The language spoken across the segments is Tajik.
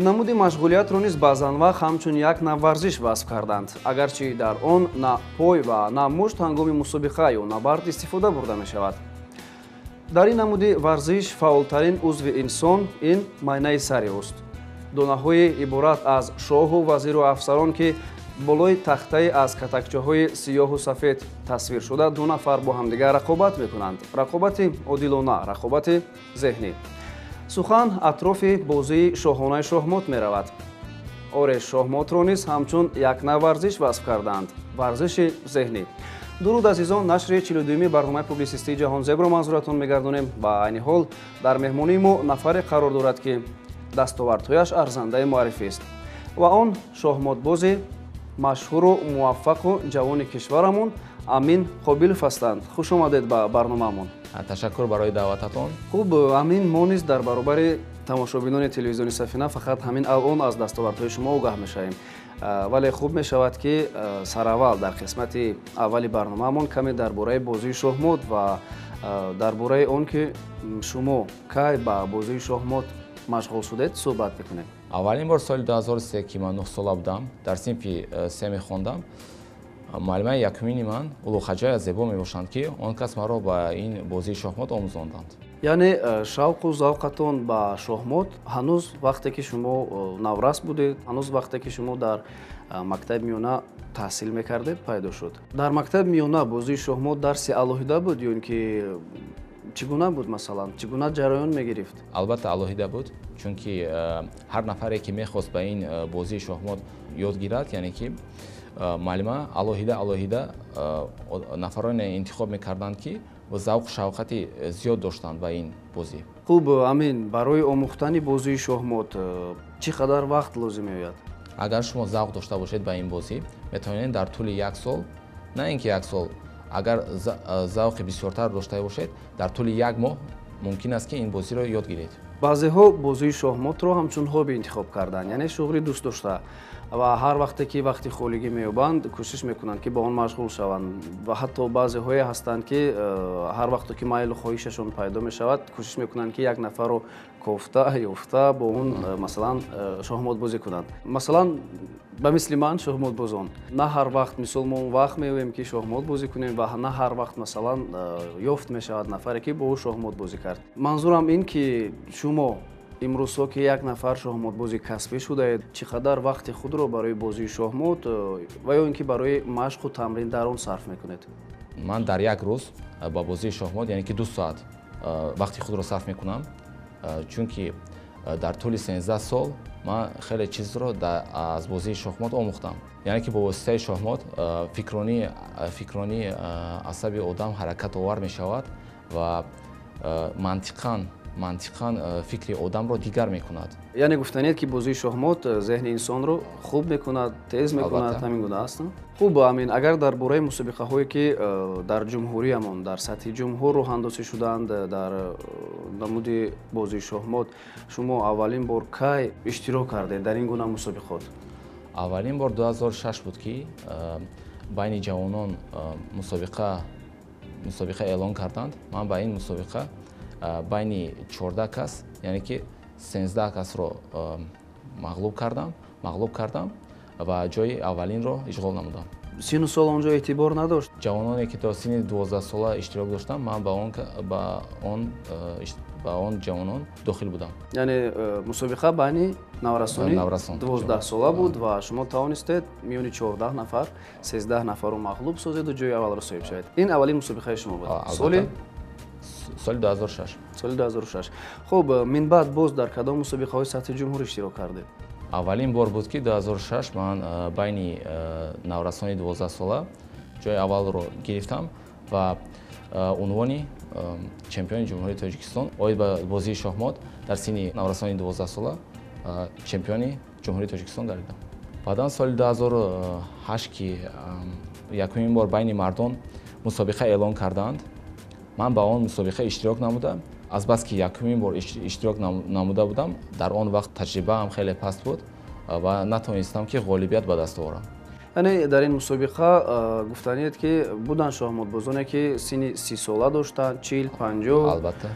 ин намуди машғулиятро низ баъзан вақт ҳамчун як нав варзиш васф карданд, агарчи дар он на пой ва на мушт ҳангоми мусобиқа ё набард истифода бурда мешавад. дар ин намуди варзиш фаъолтарин узви инсон ин майнаи сари уст. донаҳои иборат аз шоҳу вазиру афсарон ки болои тахтае аз катакчаҳои сиёҳу сафед тасвир шуда ду нафар бо ҳамдигар рақобат мекунанд. Рақобати одилона, рақобати зеҳнӣ. сухан атрофи бозии шоҳонаи шоҳмот меравад. оре шоҳмотро низ ҳамчун як нав варзиш васф карданд, варзиши зеҳнӣ. дуруд азизон, нашри 42-ми барномаи публисистии ҷаҳонзебро манзуратон мегардонем. ба айни ҳол дар меҳмонии мо нафаре қарор дорад ки дастовардҳояш арзандаи муаррифист ва он шоҳмотбози машҳуру муваффақу ҷавони кишварамон Амин Қобилов ҳастанд. хуш омадед ба барномаамон. Ташаккур барои даъвататон. хуб, Амин, мо низ дар баробари тамошобинони телевизиони Сафина фақат ҳамин алон аз дастовардҳои шумо огаҳ мешавем, вале хуб мешавад ки сараввал дар қисмати аввали барномаамон каме дар бораи бозии шоҳмот ва дар бораи он ки шумо кай ба бозии шоҳмот машғул шудед суҳбат мекунем. Аввалин бор соли 2003 ки ман 9 сола будам, дар синфи 3 мехондам. Муаллимаи якумини ман Улуғхоҷаи Азебо мебошанд ки он кас маро ба ин бозии шоҳмот омӯзонданд. яъне шавқу завқатон ба шоҳмот ҳанӯз вақте ки шумо наврас будед, ҳанӯз вақте ки шумо дар мактаби миёна таҳсил мекардед пайдо шуд. дар мактаби миёна бозии шоҳмот дарси алоҳида буд ё ин ки чӣ гуна буд, масалан чӣ гуна ҷараён мегирифт? Албатта алоҳида буд, чунки ҳар нафаре ки мехост ба ин бозии шоҳмот ёд гирад, яъне ки муаллима алоҳида нафароне интихоб мекарданд ки завқу шавқати зиёд доштанд ба ин бозӣ. хуб, Амин, барои омӯхтани бозии шоҳмот чӣ қадар вақт лозим меояд? Агар шумо завқ дошта бошед ба ин бозӣ, метавонед дар тӯли 1 сол, на ин ки 1 сол, агар завқи бисёртар дошта бошед, дар тӯли 1 моҳ мумкин аст ки ин бозиро ёд гиред. баъзеҳо бозии шоҳмотро ҳамчун ҳобби интихоб карданд, яъне шуғли дӯст дошта ва ҳар вақте ки вақти холигӣ меёбанд кӯшиш мекунанд ки ба он машғул шаванд ва ҳатто баъзеҳое ҳастанд ки ҳар вақте ки майлу хоҳишашон пайдо мешавад кӯшиш мекунанд ки як нафарро кофта ёфта бо он масалан шоҳмотбозӣ кунанд. Масалан ба мисли ман шоҳмотбозон на ҳар вақт мисол мо он вақт меёбем ки шоҳмотбозӣ кунем ва на ҳар вақт масалан ёфт мешавад нафаре ки бо ӯ шоҳмотбозӣ кард. манзурам ин ки шумо имрӯзҳо ки як нафар шоҳмотбози касбӣ шудаед, чӣ қадар вақти худро барои бозии шоҳмот ва ё ин ки барои машқу тамрин дар он сарф мекунед? Ман дар як рӯз ба бозии шоҳмот яъне ки 2 соат вақти худро сарф мекунам, чунки дар тӯли 13 сол ман хеле чизро аз бозии шоҳмот омӯхтам. Яъне ки бо воситаи шоҳмот фикрони асаби одам ҳаракатовар мешавад ва мантиқан фикри одамро дигар мекунад. Яъне гуфтанед ки бозии шоҳмот зеҳни инсонро хуб мекунад, тез мекунад, ҳамин гуна аст? хуб, Амин, агар дар бораи мусобиқаҳое ки дар ҷумҳуриямон дар сатҳи ҷумҳур роҳандозӣ шудаанд дар намуди бозии шоҳмот шумо аввалин бор кай иштирок кардед дар ин гуна мусобиқот? Аввалин бор 2006 буд ки байни ҷавонон мусобиқа эълон карданд. Ман ба ин мусобиқа байни 14 кас, яъне ки 13 касро мағлуб кардам ва ҷои аввалинро ишғол намудам. сину сол онҷо эътибор надошт? ҷавононе ки то синни 12 сола иштирок доштам, ман ба он ҷавонон дохил будам. яъне мусобиқа байни наврасон 12 сола буд ва шумо тавонистед миёни 14 нафар 13 нафарро мағлуб созеду ҷои аввалро соҳиб шавед. ин аввалин мусобиқаи шумо буд? соли 2006. соли 2006. хуб, минбаъд боз дар кадом мусобиқаҳои сатҳи ҷумҳур иштирок кардед? Аввалин бор буд ки 2006 ман байни наврасони 12 сола ҷои аввалро гирифтам ва унвони чемпиони ҷумҳурии Тоҷикистон оид ба бозии шоҳмот дар синни наврасони 12 сола чемпиони ҷумҳурии Тоҷикистон гардидам. Баъдан соли 2008 ки якумин бор байни мардон мусобиқа эълон карданд, ман ба он мусобиқа иштирок намудам. Азбаски якумин бор иштирок намуда будам, дар он вақт таҷрибаам хеле паст буд ва натавонистам ки ғолибият ба даст оварам. яъне дар ин мусобиқа гуфтанед ки буданд шоҳмотбозоне ки синни 30 сола доштанд, 40, 50. албатта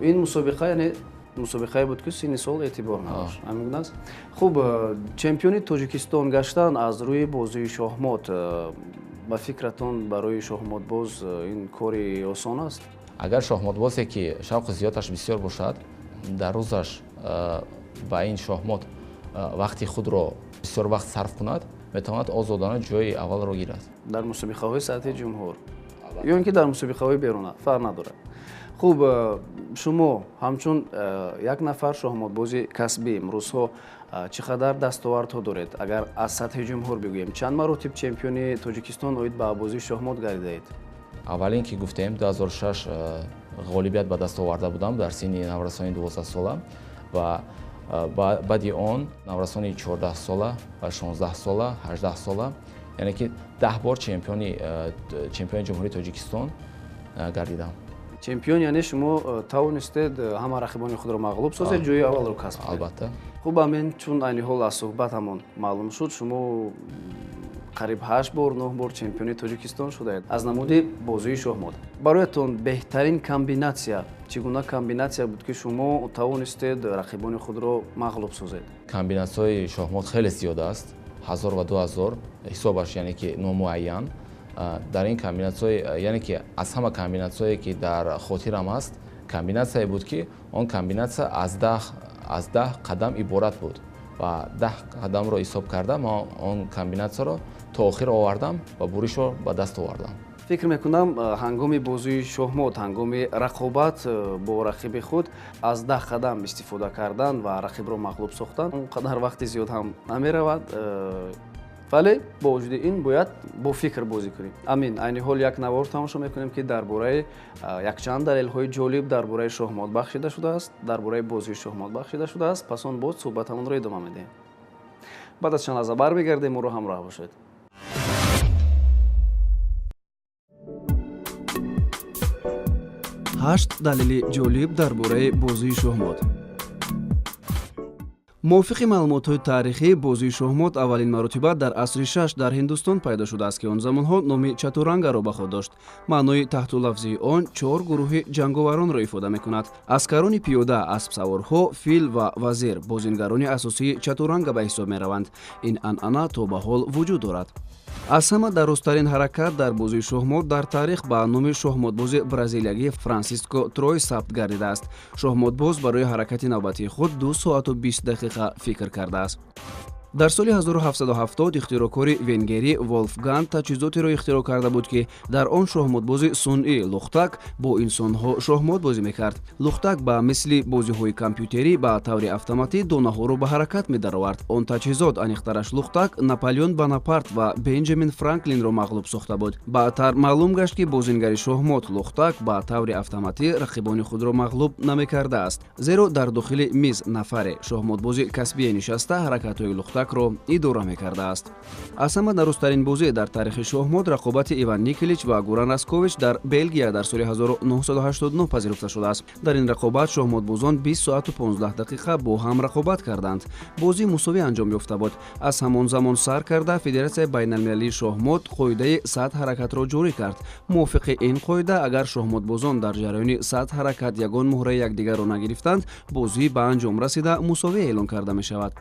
ин мусобиқа яъне мусобиқае буд ки синни сол эътибор надошт. Ҳамин аст. Хуб, чемпиони Тоҷикистон гаштан аз рӯи бозии шоҳмот, ба фикратон барои шоҳмотбоз ин кори осон аст? агар шоҳмотбозе ки шавқи зиёдаш бисёр бошад, дар рӯзаш ба ин шоҳмот вақти худро бисёр вақт сарф кунад, метавонад озодона ҷои аввалро гирад. Дар мусобиқаҳои сатҳи ҷумҳур ё ин ки дар мусобиқаҳои беруна фарқ надорад. Хуб, шумо ҳамчун як нафар шоҳмотбози касбӣ имрӯзҳо чӣ қадар дастовардҳо доред? Агар аз сатҳи ҷумҳур бигӯем, чанд маротиб чемпиони Тоҷикистон оид ба бозии шоҳмот гардидаед? аввалин ки гуфтем 2006 ғолибият ба даст оварда будам дар синни наврасони 12 сола ва баъди он наврасони 14 сола ва 16 сола, 18 сола, яъне ки 10 бор чемпиони ҷумҳурии Тоҷикистон гардидам. Чемпион яъне шумо тавонистед ҳама рақибони худро мағлуб созед, ҷои аввалро касб кунед? Албатта. Хуб, амин чун айни ҳол аз суҳбатамон маълум шуд, шумо қариб 8 бор 9 бор чемпиони Тоҷикистон шудаед аз намуди бозии шоҳмот. Бароятон беҳтарин комбинатсия чӣ гуна комбинатсия буд ки шумо тавонистед рақибони худро мағлуб созед? Комбинатсияҳои шоҳмот хеле зиёд аст, 1000 ва 2000 ҳисобаш, яъне ки номуайян. дар ин комбинатсияҳои, яъне ки аз ҳама комбинатсияҳое ки дар хотирам аст, комбинатсияе буд ки он комбинатсия аз 10 қадам иборат буд ва 10 қадамро ҳисоб карда ман он комбинатсияро то охир овардам ва буришро ба даст овардам. фикр мекунам ҳангоми бозии шоҳмот, ҳангоми рақобат бо рақиби худ аз 10 қадам истифода кардан ва рақибро мағлуб сохтан он қадар вақти зиёд ҳам намеравад, вале бо вуҷуди ин бояд бо фикр бозӣ кунем. Амин, айни ҳол як навор тамошо мекунем ки дар бораи якчанд далелҳои ҷолиб дар бораи шоҳмот бахшида шудааст, дар бораи бозии шоҳмот бахшида шудааст. Пас он боз суҳбатамонро идома медиҳем. баъд аз чанд лаҳза бармегардем, моро ҳамроҳ бошед. ҳашт далели ҷолиб дар бораи бозии шоҳмот. мувофиқи маълумотҳои тарихӣ, бозии шоҳмот аввалин маротиба дар асри 6 дар Ҳиндустон пайдо шудааст ки он замонҳо номи чатурангаро ба худ дошт. маънои таҳтулафзии он 4 гурӯҳи ҷанговаронро ифода мекунад. аскарони пиёда, аспсаворҳо, фил ва вазир бозингарони асосии чатуранга ба ҳисоб мераванд. ин анъана то ба ҳол вуҷуд дорад. аз ҳама дарозтарин ҳаракат дар бозии шоҳмот дар таърих ба номи шоҳмотбози бразилиягӣ Франсиско Трой сабт гардидааст. шоҳмотбоз барои ҳаракати навбатии худ 2 соату 20 дақиқа фикр кардааст. дар соли 1770 ихтирокори венгерӣ Волфганг таҷҳизотеро ихтироъ карда буд ки дар он шоҳмотбози сунъӣ лухтак бо инсонҳо шоҳмотбозӣ мекард. лухтак ба мисли бозиҳои компютерӣ ба таври автоматӣ донаҳоро ба ҳаракат медаровард. он таҷҳизот, аниқтараш лухтак, Наполеон Бонапарт ва Бенҷамин Франклинро мағлуб сохта буд. баъдтар маълум гашт ки бозингари шоҳмот лухтак ба таври автоматӣ рақибони худро мағлуб намекардааст, зеро дар дохили миз нафаре шоҳмотбози касбие нишаста ҳаракатҳои лухтакро идора мекардааст. аз ҳама дарозтарин бозӣ дар тарихи шоҳмот рақобати Иван Николич ва Гуран Раскович дар Белгия дар соли 1989 пазируфта шудааст. дар ин рақобат шоҳмотбозон 20 соату 15 дақиқа бо ҳам рақобат карданд. бозӣ мусовӣ анҷом ёфта буд. аз ҳамон замон сар карда Федератсияи байналмилалии шоҳмот қоидаи 100 ҳаракатро ҷорӣ кард. мувофиқи ин қоида, агар шоҳмотбозон дар ҷараёни 100 ҳаракат ягон муҳраи якдигарро нагирифтанд, бозӣ ба анҷом расида мусовӣ эълон карда мешавад.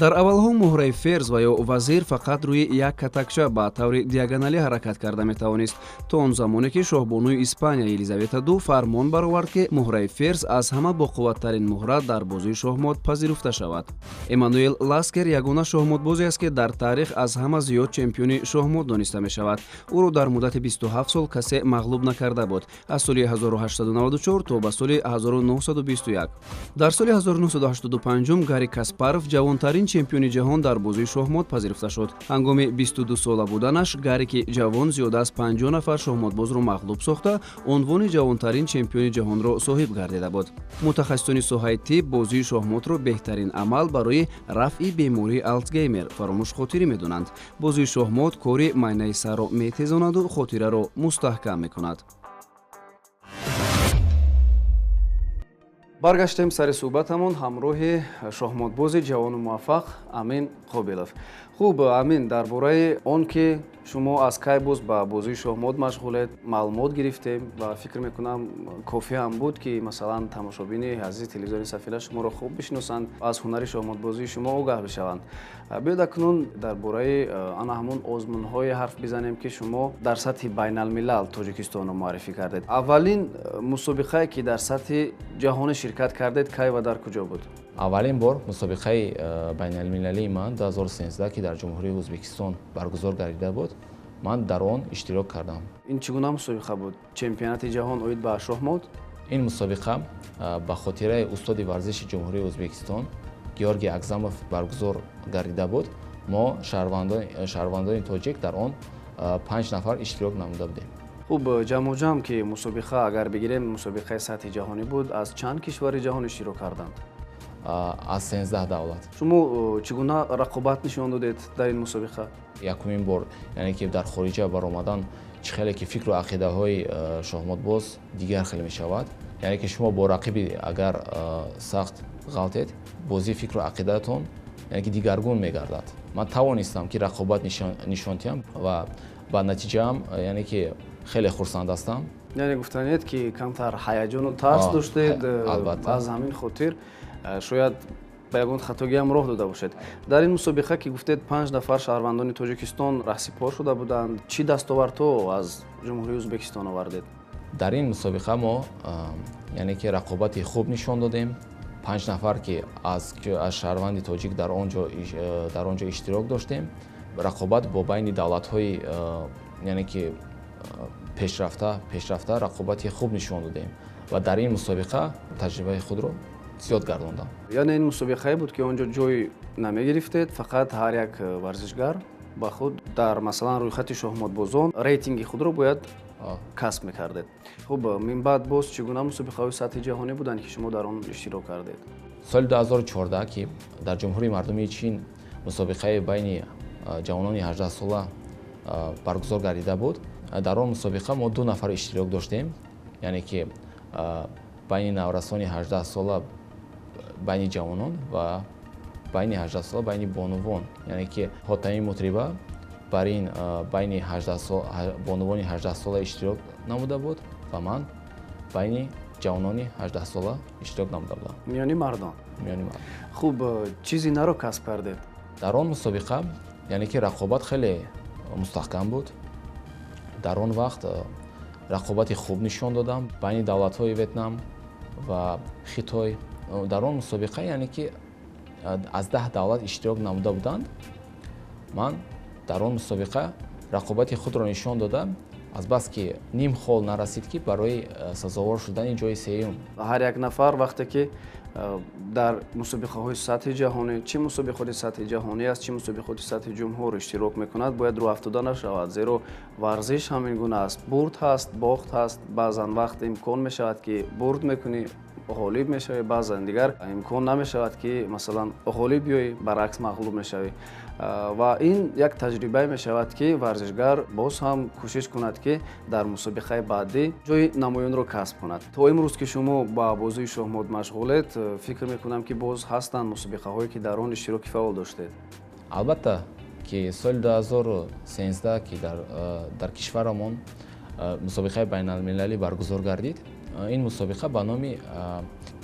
дар аввалҳо муҳраи ферз ва ё вазир фақат рӯи як катакша ба таври диагоналӣ ҳаракат карда метавонист, то он замоне ки шоҳбонуи Испания Елизавета II фармон баровард ки муҳраи ферз аз ҳама боқувваттарин муҳра дар бозии шоҳмот пазируфта шавад. Эммануэл Ласкер ягона шоҳмотбозе аст ки дар таърих аз ҳама зиёд чемпиони шоҳмот дониста мешавад. ӯро дар муддати 27 сол касе мағлуб накарда буд, аз соли 1894 то ба соли 1921. дар соли 1985 Гарри Каспаров ҷавонтарин чемпиони ҷаҳон дар бозии шоҳмот пазируфта шуд. ҳангоми 22 сола буданаш, Гарри ки ҷавон зиёда аз 50 нафар шоҳмотбозро мағлуб сохта, унвони ҷавонтарин чемпиони ҷаҳонро соҳиб гардида буд. мутахассисони соҳаи тиб бозии шоҳмотро беҳтарин амал барои рафъи бемории Алтгеймер фаромӯшхотирӣ медонанд. бозии шоҳмот кори майнаи сарро метезонаду хотираро мустаҳкам мекунад. баргаштем сари суҳбатамон ҳамроҳи шоҳмотбози ҷавону муваффақ Амин Қобилов. хуб, амин, дар бораи он ки шумо аз кай боз ба бозии шоҳмод машғулед, маълумот гирифтем ва фикр мекунам кофӣ ҳам буд ки масалан тамошобини азизи телевизиони Сафеда шуморо хуб бишиносанд, аз ҳунари шоҳмодбозии шумо огаҳ бишаванд. Биёед акнун дар бораи ана ҳамон озмунҳое ҳарф бизанем ки шумо дар сатҳи байналмилал Тоҷикистонро муаррифӣ кардед. Аввалин мусобиқае ки дар сатҳи ҷаҳонӣ ширкат кардед кай ва дар куҷо буд? аввалин бор мусобиқаи байналмилалии ман 2013 ки дар ҷумҳурии Ӯзбекистон баргузор гардида буд, ман дар он иштирок кардам. Ин чӣ гуна мусобиқа буд? Чемпионати ҷаҳон оид ба шоҳмод? ин мусобиқа ба хотираи устоди варзиши ҷумҳурии Ӯзбекистон Георгий Агзамов баргузор гардида буд. мо шаҳрвандони тоҷик дар он 5 нафар иштирок намуда будем. хуб, ҷамъоҷамъ ки мусобиқа агар бигирем мусобиқаи сатҳи ҷаҳонӣ буд, аз чанд кишвари ҷаҳон иштирок карданд? аз 13 давлат. шумо чӣ гуна рақобат нишон додед дар ин мусобиқа? якумин бор яъне ки дар хориҷа баромадан чӣ хеле ки фикру ақидаҳои шоҳмотбоз дигар хеле мешавад. яъне ки шумо бо рақиби агар сахт ғалтед, бозии фикру ақидатон яъне ки дигаргун мегардад. ман тавонистам ки рақобат нишон диҳам ва ба натиҷаам яъне ки хеле хурсанд ҳастам. яъне гуфтанед ки камтар ҳаяҷону тарс доштед, албатта. аз ҳамин хотир шояд ба ягон хатогиам роҳ дода бошед. дар ин мусобиқа ки гуфтед 5 нафар шаҳрвандони Тоҷикистон раҳсипор шуда буданд, чӣ дастовардҳо аз ҷумҳурии Ӯзбекистон овардед? дар ин мусобиқа мо яъне ки рақобати хуб нишон додем. 5 нафар ки аз шаҳрванди тоҷик дар он ҷо иштирок доштем. рақобат бо байни давлатҳои яъне ки пешрафта рақобати хуб нишон додем ва дар ин мусобиқа таҷрибаи худро зиёд гардондам. яъне ин мусобиқае буд ки он ҷо ҷой намегирифтед, фақат ҳар як варзишгар ба худ дар масалан рӯйхати шоҳмотбозон рейтинги худро бояд касб мекардед. хуб, мин баъд боз чӣ гуна мусобиқаҳои сатҳи ҷаҳонӣ буданд ки шумо дар он иштирок кардед? соли 2014 ки дар ҷумҳурии мардумии Чин мусобиқаи байни ҷавонони 18 сола баргузор гардида буд. дар он мусобиқа мо 2 нафар иштирок доштем, яъне ки байни наврасони 18 сола байни ҷавонон ва байни 18 сола байни бонувон, яъне ки Ҳотамӣ Мутриба бар ин байни бонувони 18 сола иштирок намуда буд ва ман байни ҷавонони 18 сола иштирок намуда будам. миёни мардон. миёни мардон. хуб, чизи наро касб кардед? дар он мусобиқа яъне ки рақобат хеле мустаҳкам буд. дар он вақт рақобати хуб нишон додам байни давлатҳои Ветнам ва Хитой. дар он мусобиқа яъне ки аз 10 давлат иштирок намуда буданд. ман дар он мусобиқа рақобати худро нишон додам, азбаски ним хол нарасид ки барои сазовор шудани ҷои сеюм. ҳар як нафар вақте ки дар мусобиқаҳои сатҳи ҷаҳонӣ, чӣ мусобиқоти сатҳи ҷаҳонӣ аст, чӣ мусобиқоти сатҳи ҷумҳур иштирок мекунад, бояд рӯафтода нашавад, зеро варзиш ҳамин гуна аст. бурд ҳаст, бохт ҳаст, баъзан вақт имкон мешавад ки бурд мекунӣ, ғолиб мешавӣ, баъзан дигар имкон намешавад ки масалан ғолиб биёӣ, баръакс мағлуб мешавӣ. ва ин як таҷрибае мешавад ки варзишгар боз ҳам кӯшиш кунад ки дар мусобиқаи баъдӣ ҷои намоёнро касб кунад. то имрӯз ки шумо ба бозии шоҳмод машғулед, фикр мекунам ки боз ҳастанд мусобиқаҳое ки дар он иштироки фаъол доштед. албатта ки соли 2013 ки дар кишварамон мусобиқаи байналмилалӣ баргузор гардид. ин мусобиқа ба номи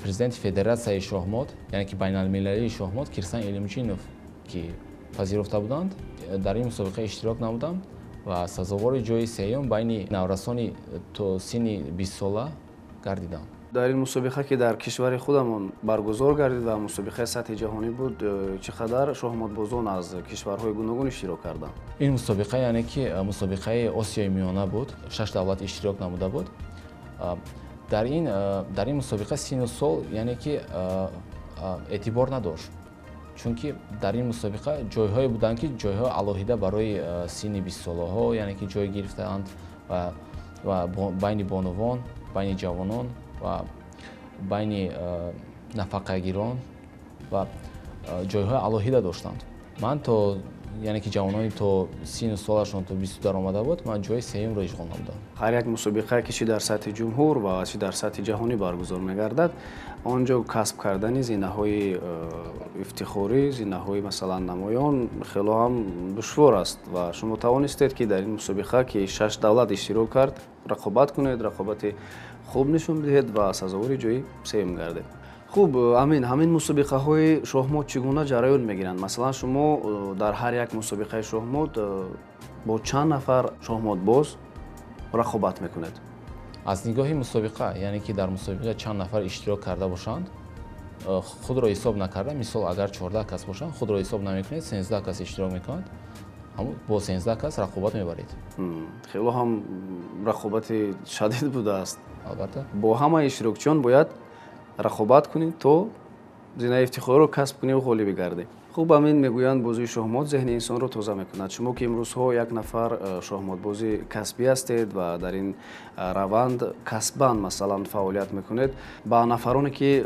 президенти Федератсияи шоҳмод, яъне ки байналмилалии шоҳмод Кирсан Илимҷинов ки пазируфта буданд. дар ин мусобиқа иштирок намудам ва сазовори ҷои сеюм байни наврасони то синни 20 сола гардидам. дар ин мусобиқа ки дар кишвари худамон баргузор гардид ва мусобиқаи сатҳи ҷаҳонӣ буд, чӣ қадар шоҳмотбозон аз кишварҳои гуногун иштирок карданд? ин мусобиқа яъне ки мусобиқаи Осиёи Миёна буд. 6 давлат иштирок намуда буд. дар ин мусобиқа синну сол яъне ки эътибор надошт, чунки дар ин мусобиқа ҷойҳое буданд ки ҷойҳои алоҳида барои синни 20 солаҳо яъне ки ҷой гирифтаанд ва байни бонувон, байни ҷавонон ва байни нафақагирон ва ҷойҳои алоҳида доштанд. ман то яъне ки ҷавонони то сину солашон то 20 даромада буд, ман ҷои сеюмро ишғол намудам. ҳар як мусобиқа ки чи дар сатҳи ҷумҳур ва чи дар сатҳи ҷаҳонӣ баргузор мегардад, он ҷо касб кардани зинаҳои ифтихорӣ, зинаҳои масалан намоён хело ҳам душвор аст ва шумо тавонистед ки дар ин мусобиқа ки 6 давлат иштирок кард, рақобат кунед, рақобати хуб нишон бидиҳед ва сазовори ҷои сеюм гардед. хуб, амин, ҳамин мусобиқаҳои шоҳмот чӣ гуна ҷараён мегиранд? Масалан, шумо дар ҳар як мусобиқаи шоҳмот бо чанд нафар шоҳмотбоз рақобат мекунед? аз нигоҳи мусобиқа, яъне ки дар мусобиқа чанд нафар иштирок карда бошанд, худро ҳисоб накарда, мисол агар 14 кас бошанд, худро ҳисоб намекунед, 13 кас иштирок мекунад, бо 13 кас рақобат мебаред. хело ҳам рақобати шадид будааст. албатта бо ҳамаи иштирокчиён бояд рақобат кунед то зинаи ифтихорро касб кунед ва ғолиби гардед. хуб, амин мегӯянд бозии шоҳмот зеҳни инсонро тоза мекунад. шумо ки имрӯзҳо як нафар шоҳмотбози касбӣ ҳастед ва дар ин раванд касбан масалан фаъолият мекунед, ба нафароне ки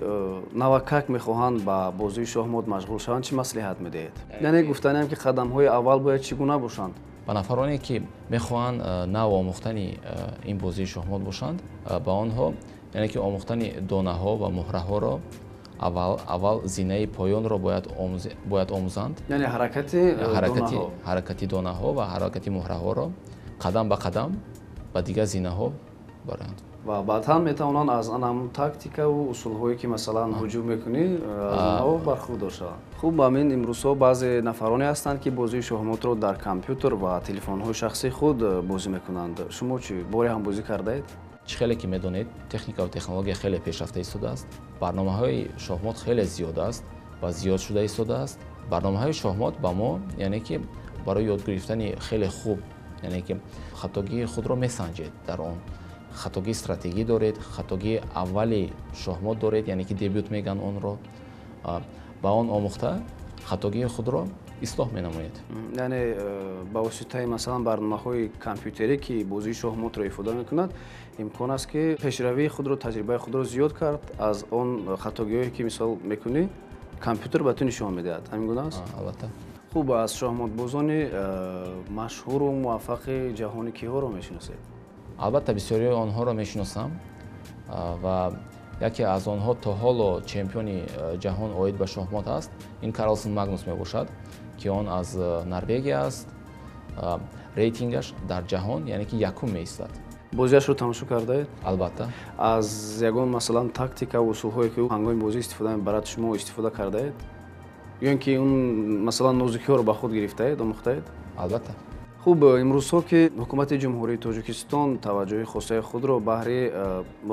навакак мехоҳанд ба бозии шоҳмот машғул шаванд чӣ маслиҳат медиҳед? яъне гуфтаниам ки қадамҳои аввал бояд чӣ гуна бошанд? ба нафароне ки мехоҳанд нав омӯхтани ин бозии шоҳмот бошанд, ба онҳо яъне ки омӯхтани донаҳо ва муҳраҳоро аввал зинаи поёнро бояд омӯзанд. яъне ҳаракати донаҳо ва ҳаракати муҳраҳоро қадам ба қадам ба дигар зинаҳо баранд. ва баъд ҳам метавонанд аз анамун тактикаву усулҳое ки масалан ҳуҷум мекунӣ аз онҳо бархурдор шаванд. хуб, амин имрӯзҳо баъзе нафароне ҳастанд ки бозии шоҳмотро дар компютер ва телефонҳои шахсии худ бозӣ мекунанд. шумо чӣ боре ҳам бозӣ кардаед? чӣ хеле ки медонед, техника ва технология хеле пешрафта истодааст. Барномаҳои шоҳмот хеле зиёд аст ва зиёд шуда истодааст. Барномаҳои шоҳмот ба мо яъне ки барои ёд гирифтани хеле хуб, яъне ки хатогии худро месанҷед дар он. хатогии стратегӣ доред, хатогии аввали шоҳмот доред, яъне ки дебют меган онро. ба он омӯхта хатогии худро ислоҳ менамоед. яъне ба воситаи масалан барномаҳои компютерӣ ки бозии шоҳмотро ифода мекунад, имкон аст ки пешравии худро, таҷрибаи худро зиёд кард. аз он хатогиҳое ки мисол мекунӣ, компютер ба ту нишон медиҳад. ҳамин гуна аст? албатта. хуб, аз шоҳмотбозони машҳуру муваффақи ҷаҳонӣ киҳоро мешиносед? албатта бисёриҳои онҳоро мешиносам ва яке аз онҳо то ҳоло чемпиони ҷаҳон оид ба шоҳмот аст. ин Карлсон Магнус мебошад, ки он аз Норвегия аст. рейтингаш дар ҷаҳон яъне ки якум меистад. бозиашро тамошо кардаед? албатта. аз ягон масалан тактика ва усулҳое ки ҳангоми бозӣ истифода мебарад шумо истифода кардаед? ё ин ки он масалан нозукиҳоро ба худ гирифтаед, омӯхтаед? албатта. хуб, имрӯзҳо ки ҳукумати ҷумҳурии Тоҷикистон таваҷҷӯҳи хосаи худро баҳри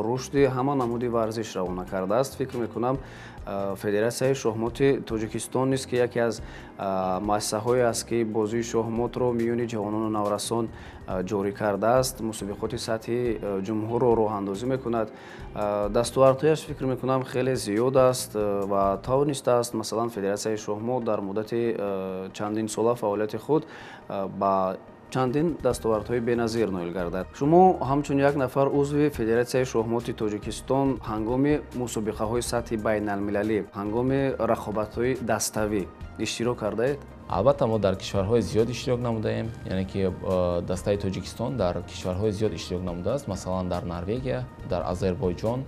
рушди ҳама намуди варзиш равона кардааст, фикр мекунам Федератсияи шоҳмоти Тоҷикистон низ ки яке аз муассисаҳое аст ки бозии шоҳмотро миёни ҷавонону наврасон ҷорӣ кардааст, мусобиқоти сатҳи ҷумҳурро роҳандозӣ мекунад. дастовардҳояш фикр мекунам хеле зиёд аст ва тавонистааст масалан Федератсияи шоҳмот дар муддати чандин сола фаъолияти худ ба чандин дастовардҳои беназир ноил гардад. шумо ҳамчун як нафар узви Федератсияи шоҳмоти Тоҷикистон ҳангоми мусобиқаҳои сатҳи байналмилалӣ, ҳангоми рақобатҳои даставӣ иштирок кардаед? албатта мо дар кишварҳои зиёд иштирок намудаем, яъне ки дастаи Тоҷикистон дар кишварҳои зиёд иштирок намудааст, масалан дар Норвегия, дар Озарбойҷон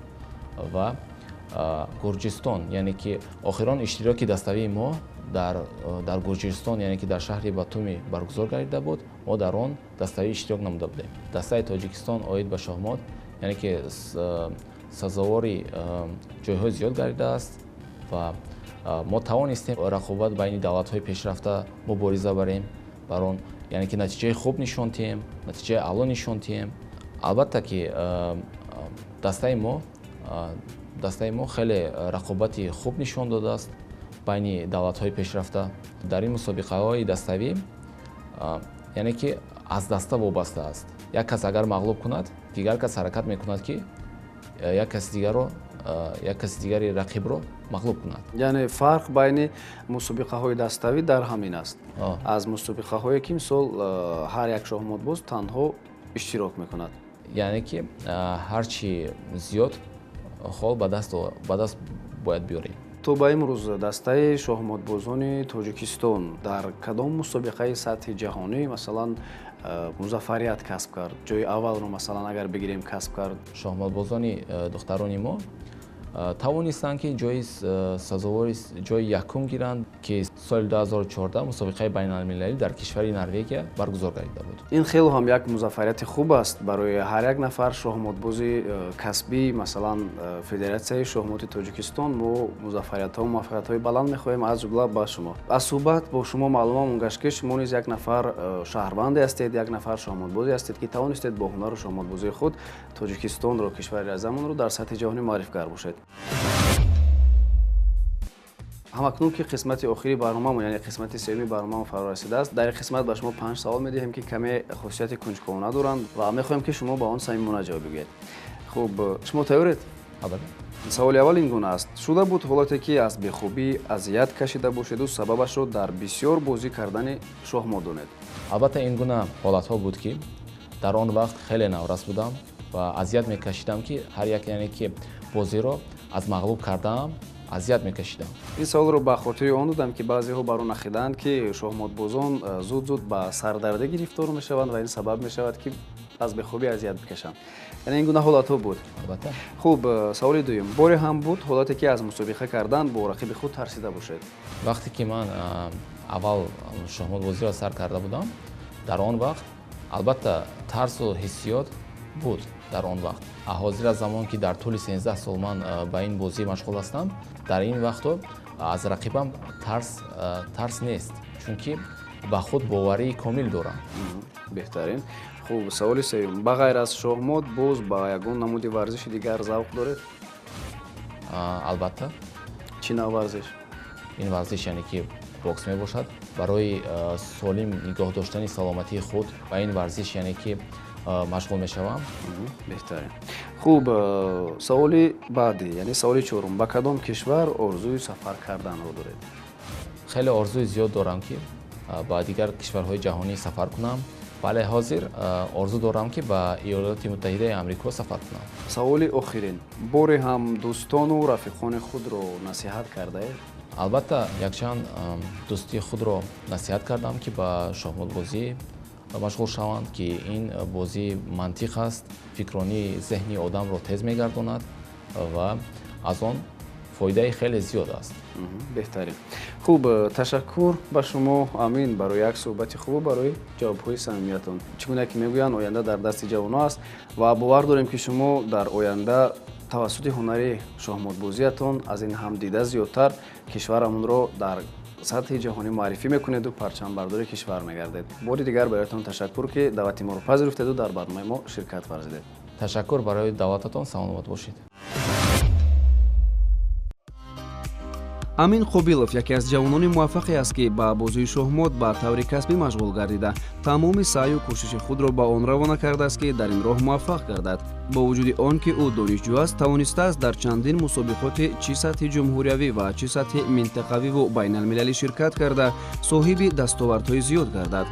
ва Гурҷистон, яъне ки охирон иштироки даставии мо дар Гурҷистон, яъне ки дар шаҳри Батуми баргузор гардида буд. мо дар он даставӣ иштирок намуда будем. дастаи Тоҷикистон оид ба шоҳмот, яъне ки сазовори ҷойҳои зиёд гардидааст ва мо тавонистем рақобат байни давлатҳои пешрафта мубориза барем бар он, яъне ки натиҷаи хуб нишон диҳем, натиҷаи аъло нишон диҳем. албатта ки дастаи мо хеле рақобати хуб нишон додааст байни давлатҳои пешрафта. дар ин мусобиқаҳои даставӣ яъне ки аз даста вобаста аст. як кас агар мағлуб кунад, дигар кас ҳаракат мекунад ки як каси дигари рақибро мағлуб кунад. яъне фарқ байни мусобиқаҳои даставӣ дар ҳамин аст. аз мусобиқаҳое ки мисол ҳар як шоҳмотбоз танҳо иштирок мекунад. яъне ки ҳарчи зиёд хол ба даст бояд биёрем. то то ба имрӯз дастаи шоҳмотбозони Тоҷикистон дар кадом мусобиқаи сатҳи ҷаҳонӣ масалан музаффарият касб кард? Ҷои аввалро масалан агар бигирем касб кард? шоҳмотбозони духтарони мо тавонистанд ки ҷои сазовори ҷои якум гиранд ки соли 2014 мусобиқаи байналмилалӣ дар кишвари Норвегия баргузор гардида буд. ин хеле ҳам як музаффарияти хуб аст барои ҳар як нафар шоҳмотбози касбӣ. Масалан Федератсияи шоҳмоти Тоҷикистон мо музаффариятҳо муваффақиятҳои баланд мехоҳем аз ҷумла ба шумо. Аз суҳбат бо шумо маълумам он гашт ки шумо низ як нафар шаҳрванде ҳастед, як нафар шоҳмотбозе ҳастед ки тавонистед бо ҳунару шоҳмотбозии худ Тоҷикистонро, кишвари разамонро дар сатҳи ҷаҳонӣ маърифгар бошед. ҳамакнун ки қисмати охири барномамон яъне қисмати сеюми барномамон фаро расидааст, дар ин қисмат ба шумо 5 савол медиҳем ки каме хусусияти кунҷковона доранд ва мехоҳем ки шумо ба он самимона ҷавоб бигӯед. Хуб, шумо тайёред? Албатта. Саволи аввал ин гуна аст: шуда буд ҳолате ки аз бехубӣ азият кашида бошеду сабабашро дар бисёр бозӣ кардани шоҳмот донед? Албатта ин гуна ҳолатҳо буд ки дар он вақт хеле наврас будам ва азият мекашидам ки ҳар як яъне ки бозиро аз мағлуб кардаам, азият мекашидам. ин саволро ба хотири он додам ки баъзеҳо бар он нахиданд ки шоҳмотбозон зуд ба сардардӣ гирифтор мешаванд ва ин сабаб мешавад ки аз бехубӣ азият бикашанд. Яъне ин гуна ҳолатҳо буд. Албатта. Хуб, саволи дуюм: боре ҳам буд ҳолате ки аз мусобиқа кардан бо рақиби худ тарсида бошед? Вақте ки ман аввал шоҳмотбозиро сар карда будам, дар он вақт албатта тарсу ҳиссиёт буд дар он вақт. Ҳозир аз замон ки дар тӯли 13 сол ман ба ин бозӣ машғул ҳастам, дар ин вақтҳо аз рақибам тарс нест, чунки ба худ боварии комил дорам. Беҳтарин. Хуб, саволи сеюм: ба ғайр аз шоҳмот боз ба ягон намуди варзиши дигар завқ доред? Албатта. Чӣ навъ варзиш? ин варзиш яъне ки бокс мебошад. Барои солим нигоҳ доштани саломатии худ ба ин варзиш яъне ки машғул мешавам. Беҳтарин. Хуб, саволи баъди, яъне саволи чорум: ба кадом кишвар орзуи сафар карданро доред? Хеле орзуи зиёд дорам ки ба дигар кишварҳои ҷаҳонӣ сафар кунам. Бале, ҳозир орзу дорам ки ба Иёлоти Муттаҳидаи Амрико сафар кунам. Саволи охирин: боре ҳам дӯстону рафиқони худро насиҳат кардаед? Албатта, якчанд дӯстии худро насиҳат кардам ки ба шоҳмотбозӣ машғул шаванд, ки ин бозӣ мантиқ аст, фикронии зеҳни одамро тез мегардонад ва аз он фоидаи хеле зиёд аст. Беҳтарин. Хуб, ташаккур ба шумо Амин барои як суҳбати хуб, барои ҷавобҳои самимиятон. Чӣ гуна ки мегӯянд, оянда дар дасти ҷавонҳо аст ва бовар дорем ки шумо дар оянда тавассути ҳунари шоҳмотбозиятон аз ин ҳам дида зиёдтар кишварамонро дар сатҳи ҷаҳонӣ маърифӣ мекунеду парчамбардори кишвар мегардед. Бори дигар бароятон ташаккур ки даъвати моро пазируфтеду дар барномаи мо ширкат варзидед. Ташаккур барои даъвататон. саломат бошед. Амин Қобилов яке аз ҷавонони муваффақе аст ки ба бозии шоҳмот ба таври касбӣ машғул гардида тамоми саъю кӯшиши худро ба он равона кардааст ки дар ин роҳ муваффақ гардад. Бо вуҷуди он ки ӯ донишҷӯ аст, тавонистааст дар чандин мусобиқоти чӣ сатҳи ҷумҳуриявӣ ва чӣ сатҳи минтақавиву байналмилалӣ ширкат карда соҳиби дастовардҳои зиёд гардад.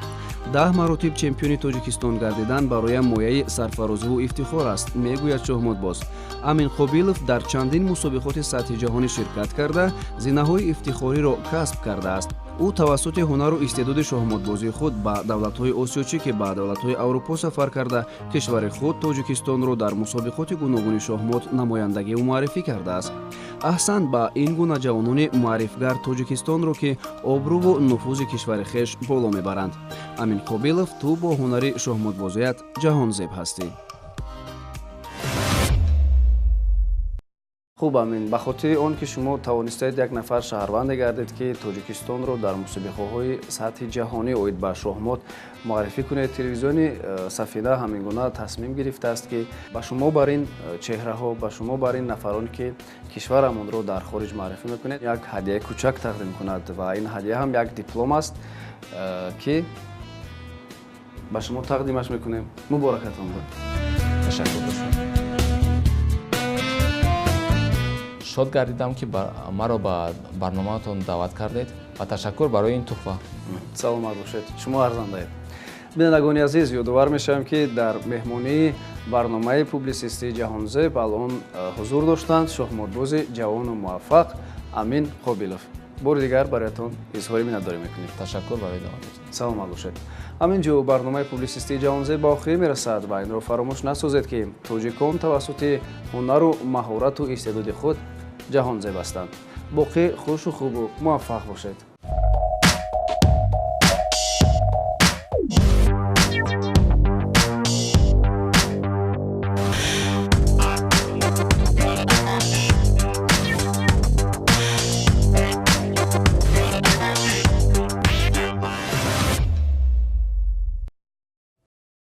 10 маротиб чемпиони Тоҷикистон гардидан бароям мояи сарфарозиву ифтихор аст, мегӯяд шоҳмотбоз. Амин Қобилов дар чандин мусобиқоти сатҳи ҷаҳонӣ ширкат карда зинаҳои ифтихориро касб кардааст. ӯ тавассути ҳунару истеъдоди шоҳмотбозии худ ба давлатҳои осиёчӣ ки ба давлатҳои Аврупо сафар карда кишвари худ Тоҷикистонро дар мусобиқоти гуногуни шоҳмот намояндагиву муаррифӣ кардааст. аҳсан ба ин гуна ҷавонони муаррифгар Тоҷикистонро ки обрӯву нуфузи кишвари хеш боло мебаранд. Амин Қобилов, ту бо ҳунари шоҳмотбозият ҷаҳонзеб ҳастӣ. Хуб, Амин, ба хотири он ки шумо тавонистед як нафар шаҳрванде гардед ки Тоҷикистонро дар мусобиқаҳои сатҳи ҷаҳонӣ оид ба шоҳмот муаррифӣ кунед, телевизиони Сафина ҳамин гуна тасмим гирифтааст ки ба шумо бар ин чеҳраҳо, ба шумо бар ин нафарон ки кишварамонро дар хориҷ маърифӣ мекунед, як ҳадияи кӯчак тақдим кунад ва ин ҳадия ҳам як диплом аст ки ба шумо тақдимаш мекунем. Муборакатон бод. Ташаккур дошам. шод гардидам ки маро ба барномаатон даъват кардед ва ташаккур барои ин туҳфа. Саломат бошед. Шумо арзандаед. бинандагони азиз, ёдовар мешавам ки дар меҳмонии барномаи публисистии Ҷаҳонзеб алон ҳузур доштанд шоҳмотбози ҷавону муваффақ Амин Қобилов. бори дигар бароятон изҳори миннатдорӣ мекунем. Ташаккур барои даъвататон. саломат бошед. ҳамин ҷо барномаи публисистии ҷаҳонзеб ба охир мерасад ва инро фаромӯш насозед, ки тоҷикон тавассути ҳунару маҳорату истеъдоди худ ҷаҳонзеб ҳастанд. боқӣ хушу хубу муваффақ бошед.